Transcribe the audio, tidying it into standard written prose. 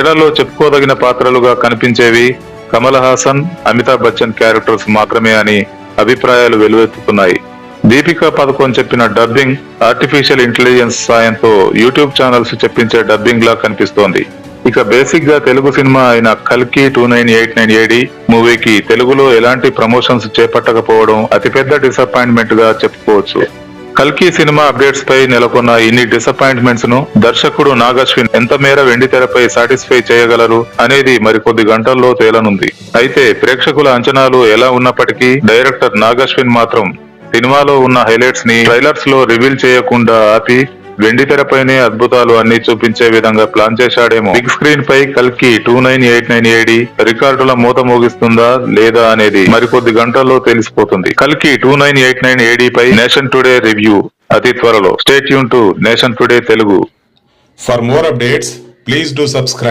Trailer లో చెప్పుకోదగిన పాత్రలుగా కనిపించేవి Kamal Haasan, Amitabh Bachchan characters మాత్రమే అని అభిప్రాయాలు వెలువెత్తుతున్నాయి. దీపికా పదుకోన్ చెప్పిన డబ్బింగ్ ఆర్టిఫిషియల్ ఇంటెలిజెన్స్ సాయంతో యూట్యూబ్ ఛానల్స్ చెప్పించే డబ్బింగ్ లా కనిపిస్తోంది. ఇక బేసిక్ గా తెలుగు సినిమా అయిన కల్కి 2989 AD మూవీకి తెలుగులో ఎలాంటి ప్రమోషన్స్ చేపట్టకపోవడం అతిపెద్ద డిసప్పాయింట్మెంట్ గా చెప్పుకోవచ్చు. కల్కి సినిమా అప్డేట్స్ పై నెలకొన్న ఇన్ని డిసప్పాయింట్మెంట్స్ ను దర్శకుడు నాగశ్విన్ ఎంత మేర వెండితెరపై సాటిస్ఫై చేయగలరు అనేది మరికొద్ది గంటల్లో తేలనుంది. అయితే ప్రేక్షకుల అంచనాలు ఎలా ఉన్నప్పటికీ డైరెక్టర్ నాగశ్విన్ మాత్రం సినిమాలో ఉన్న హైలైట్స్ ని ట్రైలర్స్ లో రివీల్ చేయకుండా ఆపి వెండితెరపైనే అద్భుతాలు అన్ని చూపించే విధంగా ప్లాన్ చేశాడేమో. బిగ్ స్క్రీన్ పై కల్కి 2989 AD రికార్డుల మూత మోగిస్తుందా లేదా అనేది మరికొద్ది గంటల్లో తెలిసిపోతుంది. కల్కి 2989 AD పై నేషన్ టుడే రివ్యూ అతి త్వరలో. Stay tune to nation today Telugu. For more updates, please do subscribe.